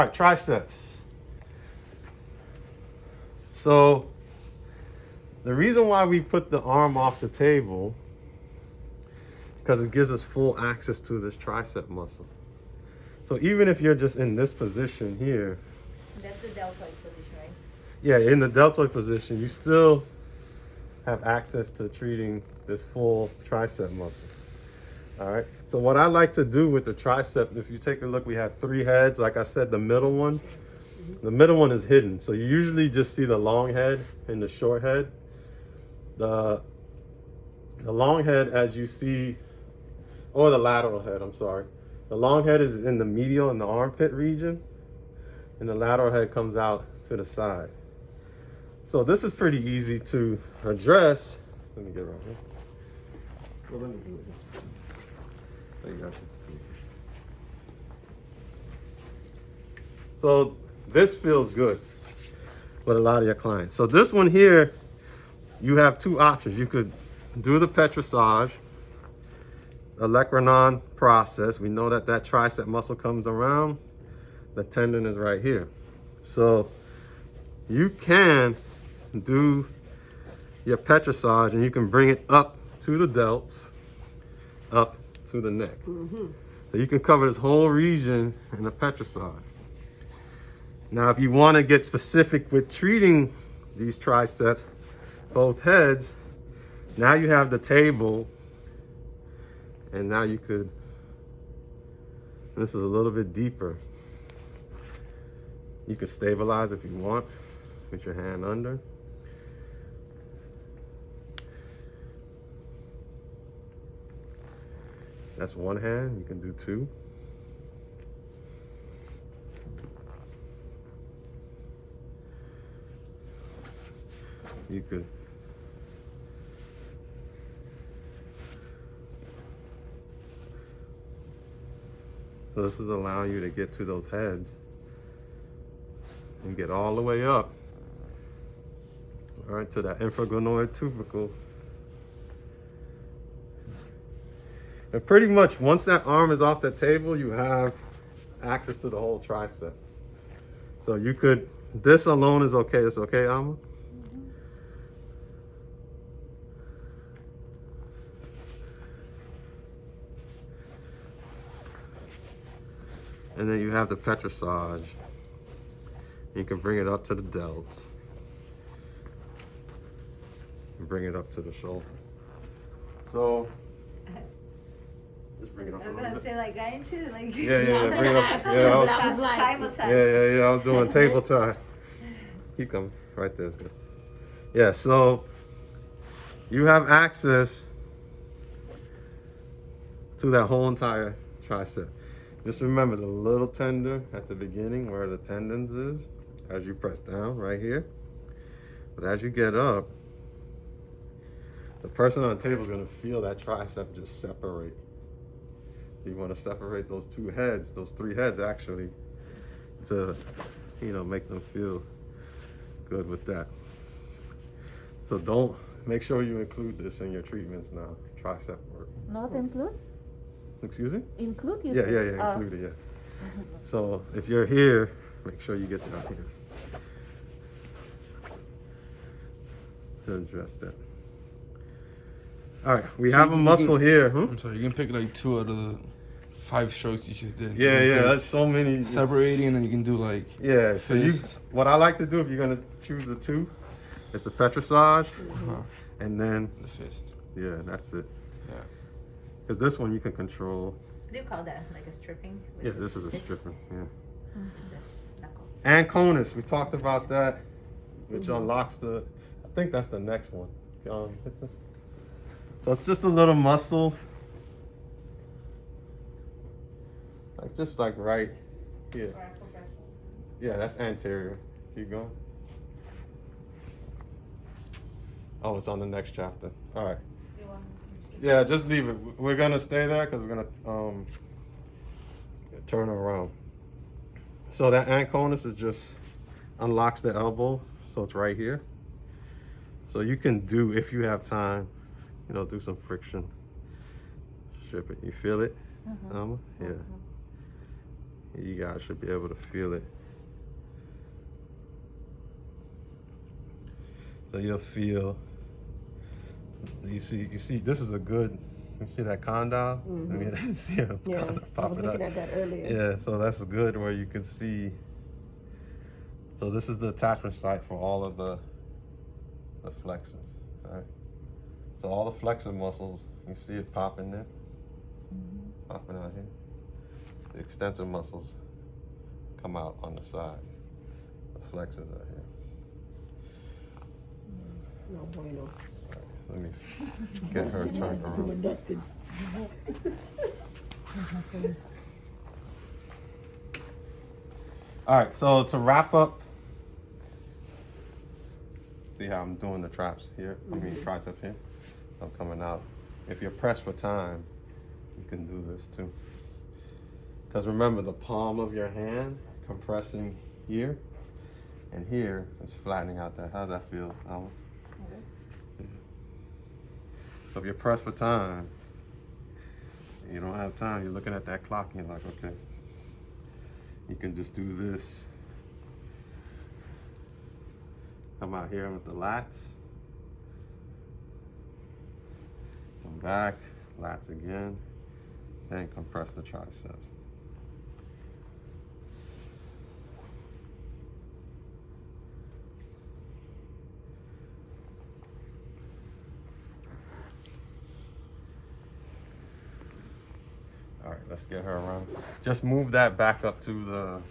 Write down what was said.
All right, triceps. So the reason why we put the arm off the table, because it gives us full access to this tricep muscle. So even if you're just in this position here. That's the deltoid position, right? Yeah, in the deltoid position, you still have access to treating this full tricep muscle. All right. So what I like to do with the tricep, if you take a look, we have 3 heads. Like I said, the middle one is hidden. So you usually just see the long head and the short head. The long head, as you see, or the lateral head, I'm sorry. The long head is in the medial in the armpit region, and the lateral head comes out to the side. So this is pretty easy to address. Let me get right here. Well, let me do it. There you go. So this feels good with a lot of your clients. So this one here, you have 2 options. You could do the petrissage, olecranon process. We know that that tricep muscle comes around. The tendon is right here. So you can do your petrissage and you can bring it up to the delts, up to the neck. So you can cover this whole region in the petrissage. Now, if you want to get specific with treating these triceps, both heads, now you have the table, and now you could, this is a little bit deeper. You can stabilize if you want, with your hand under. That's one hand, you can do 2. You could so this is allowing you to get to those heads and get all the way up, all right, to that infraglenoid tubercle. And pretty much once that arm is off the table, you have access to the whole tricep. So you could, this alone is okay. It's okay, Alma? And then you have the petrissage. You can bring it up to the delts. And bring it up to the shoulder. So, just bring it up a I'm little gonna bit. say like I too, like Yeah, bring it up. Yeah, I was doing table time. Keep coming. Right there is good. Yeah, so you have access to that whole entire tricep. Just remember, there's a little tender at the beginning where the tendons is, as you press down right here. But as you get up, the person on the table is going to feel that tricep just separate. You want to separate those 2 heads, those 3 heads actually, to, you know, make them feel good with that. So make sure you include this in your treatments now, tricep work. Not include? Excuse me? Include you Yeah, said? include it, yeah. So if you're here, make sure you get down here to address that. All right, we have a muscle here. I'm sorry, you can pick like 2 out of the 5 strokes you just did. Yeah, that's so many. Separating, and then you can do like. Yeah, so what I like to do if you're gonna choose the 2, it's the petrissage, and then The fist. yeah, that's it. Yeah. Because this one you can control. Do you call that like a stripping? Yeah, this is a stripping. Yeah. The knuckles. And conus, we talked about that, which unlocks the. I think that's the next one. So it's just a little muscle, like just like right here. Yeah, that's anterior. Keep going. Oh, it's on the next chapter. All right. Yeah, just leave it. We're gonna stay there because we're gonna turn around. So that anconus is just unlocks the elbow, so it's right here. So you can do, if you have time, you know, do some friction. Strip it. You feel it? Yeah. You guys should be able to feel it. So you'll feel, you see, this is a good, you see that condyle? I mean, see him Yeah, I pop was it looking up. at that earlier. Yeah, so that's good where you can see. So this is the attachment site for all of the flexors, right? So all the flexor muscles, you see it popping there, popping out here. The extensor muscles come out on the side. The flexors are here. No bueno. Let me get her turned around. Doing nothing. All right, so to wrap up, see how I'm doing the traps here? I mean tricep here. I'm coming out. If you're pressed for time, you can do this too. Because remember, the palm of your hand compressing here, and here is flattening out there. How's that feel, Alma? Yeah. So if you're pressed for time, you don't have time, you're looking at that clock and you're like, okay, you can just do this. Come out here with the lats. Come back, lats again, then compress the triceps. All right, let's get her around. Just move that back up to the